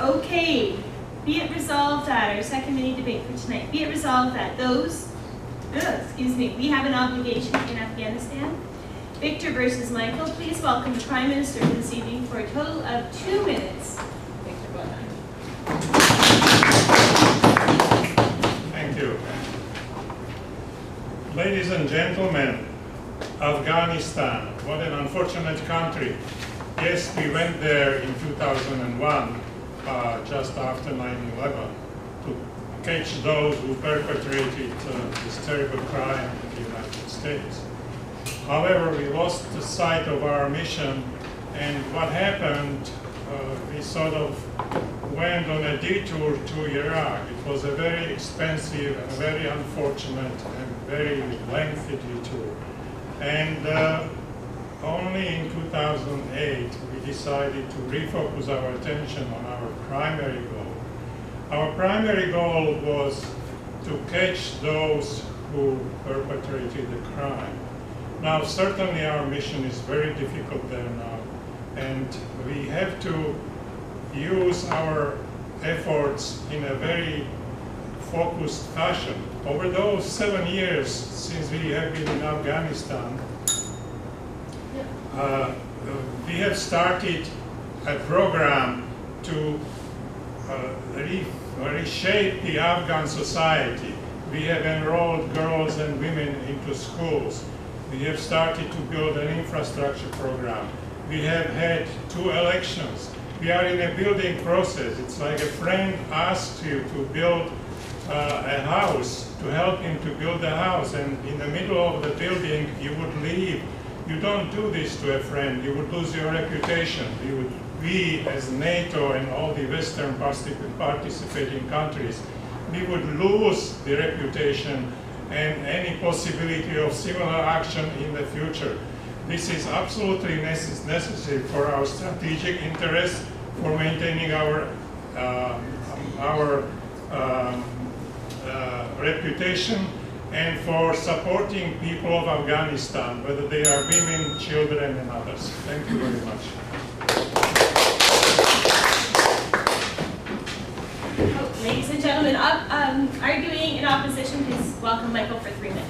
Okay. Be it resolved that our second mini debate for tonight. Be it resolved that we have an obligation in Afghanistan. Victor versus Michael. Please welcome the Prime Minister this evening for a total of 2 minutes. Victor, well done. Thank you. Ladies and gentlemen, Afghanistan, what an unfortunate country. Yes, we went there in 2001, just after 9/11, to catch those who perpetrated this terrible crime in the United States. However, we lost the sight of our mission, and what happened, we sort of went on a detour to Iraq. It was a very expensive and very unfortunate and very lengthy detour. And only in 2008 we decided to refocus our attention on our primary goal. Our primary goal was to catch those who perpetrated the crime. Now, certainly our mission is very difficult there now, and we have to use our efforts in a very focused fashion. Over those 7 years since we have been in Afghanistan, we have started a program to reshape the Afghan society. We have enrolled girls and women into schools. We have started to build an infrastructure program. We have had 2 elections. We are in a building process. It's like a friend asks you to build a house, to help him to build a house, and in the middle of the building you would leave. You don't do this to a friend. You would lose your reputation. We, as NATO and all the Western participating countries, we would lose the reputation and any possibility of similar action in the future. This is absolutely necessary for our strategic interest, for maintaining our reputation, and for supporting people of Afghanistan, whether they are women, children, and others. Thank you very much. Ladies and gentlemen, arguing in opposition, please welcome Michael for 3 minutes.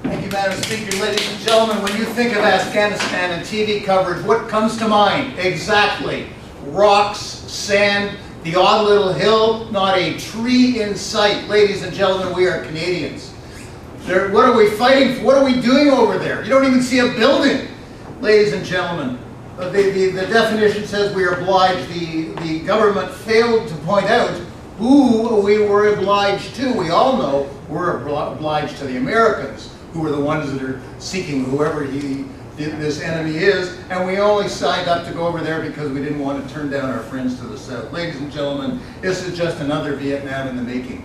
Thank you, Madam Speaker. Ladies and gentlemen, when you think of Afghanistan and TV coverage, what comes to mind? Exactly. Rocks, sand, the odd little hill, not a tree in sight. Ladies and gentlemen, we are Canadians. What are we fighting for? What are we doing over there? You don't even see a building. Ladies and gentlemen, the definition says we are obliged. The government failed to point out who we were obliged to. We all know we're obliged to the Americans, who are the ones that are seeking whoever this enemy is, and we only signed up to go over there because we didn't want to turn down our friends to the south. Ladies and gentlemen, this is just another Vietnam in the making.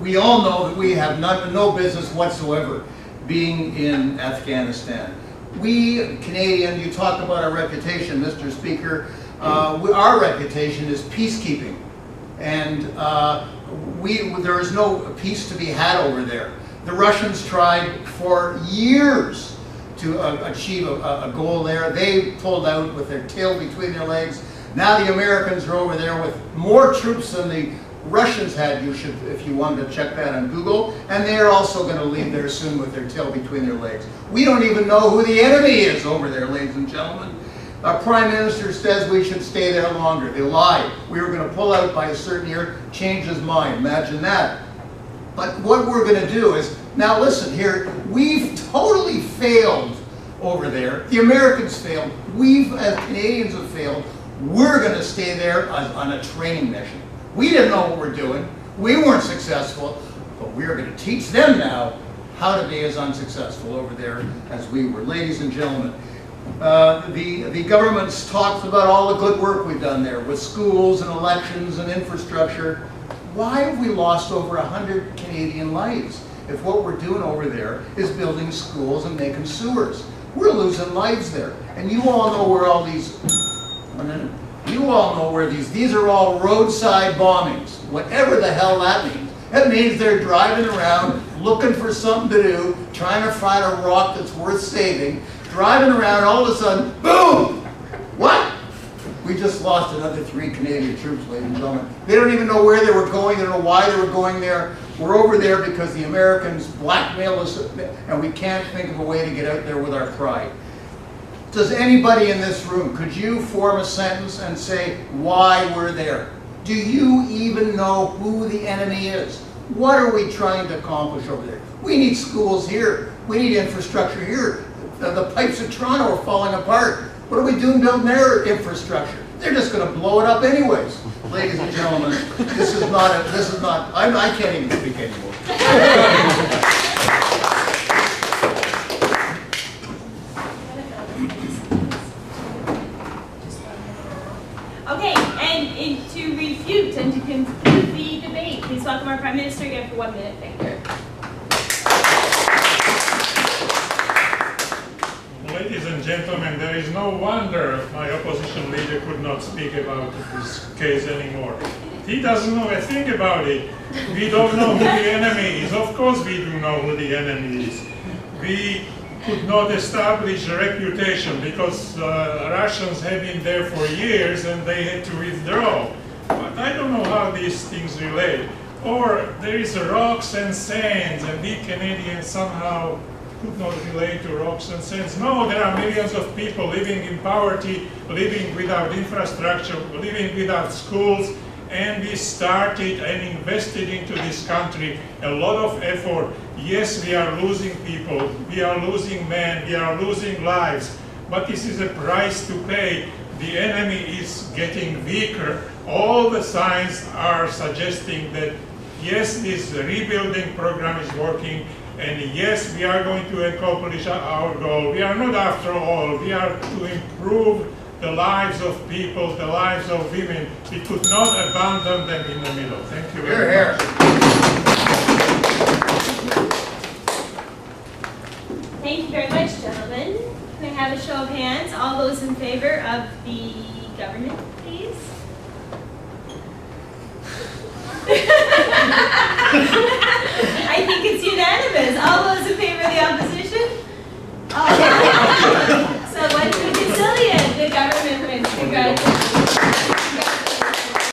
We all know that we have no business whatsoever being in Afghanistan. We, Canadian, you talk about our reputation, Mr. Speaker, our reputation is peacekeeping, and there is no peace to be had over there. The Russians tried for years to achieve a goal there. They pulled out with their tail between their legs. Now the Americans are over there with more troops than the Russians had. If you wanted to check that on Google. And they're also going to leave there soon with their tail between their legs. We don't even know who the enemy is over there, ladies and gentlemen. Our Prime Minister says we should stay there longer. They lied. We were going to pull out by a certain year, change his mind. Imagine that. But what we're going to do is, now listen here, we've totally failed over there. The Americans failed. We as Canadians have failed. We're going to stay there on a training mission. We didn't know what we're doing. We weren't successful, but we're going to teach them now how to be as unsuccessful over there as we were. Ladies and gentlemen, the government's talked about all the good work we've done there with schools and elections and infrastructure. Why have we lost over 100 Canadian lives if what we're doing over there is building schools and making sewers? We're losing lives there. And you all know where all these, these are all roadside bombings. Whatever the hell that means. That means they're driving around looking for something to do, trying to find a rock that's worth saving, driving around, all of a sudden, boom! What? We just lost another 3 Canadian troops, ladies and gentlemen. They don't even know where they were going. They don't know why they were going there. We're over there because the Americans blackmail us, and we can't think of a way to get out there with our pride. Does anybody in this room, could you form a sentence and say why we're there? Do you even know who the enemy is? What are we trying to accomplish over there? We need schools here. We need infrastructure here. The pipes of Toronto are falling apart. What are we doing building their infrastructure? They're just going to blow it up anyways. Ladies and gentlemen, I can't even speak anymore. Okay, and to refute and to conclude the debate, please welcome our Prime Minister again for 1 minute. Thank you. Ladies and gentlemen, there is no wonder my opposition leader could not speak about this case anymore. He doesn't know a thing about it. We don't know who the enemy is. Of course we do know who the enemy is. We could not establish a reputation because Russians have been there for years and they had to withdraw. But I don't know how these things relate. Or there is rocks and sands and we Canadians somehow could not relate to rocks and sands. No, there are millions of people living in poverty, living without infrastructure, living without schools, and we started and invested into this country a lot of effort. Yes, we are losing people, we are losing men, we are losing lives, but this is a price to pay. The enemy is getting weaker. All the signs are suggesting that yes, this rebuilding program is working, and yes, we are going to accomplish our goal. We are not after all, we are to improve the lives of people, the lives of women. We could not abandon them in the middle. Thank you very much. Thank you very much, gentlemen. Can I have a show of hands? All those in favor of the government, please? I think it's unanimous. All those in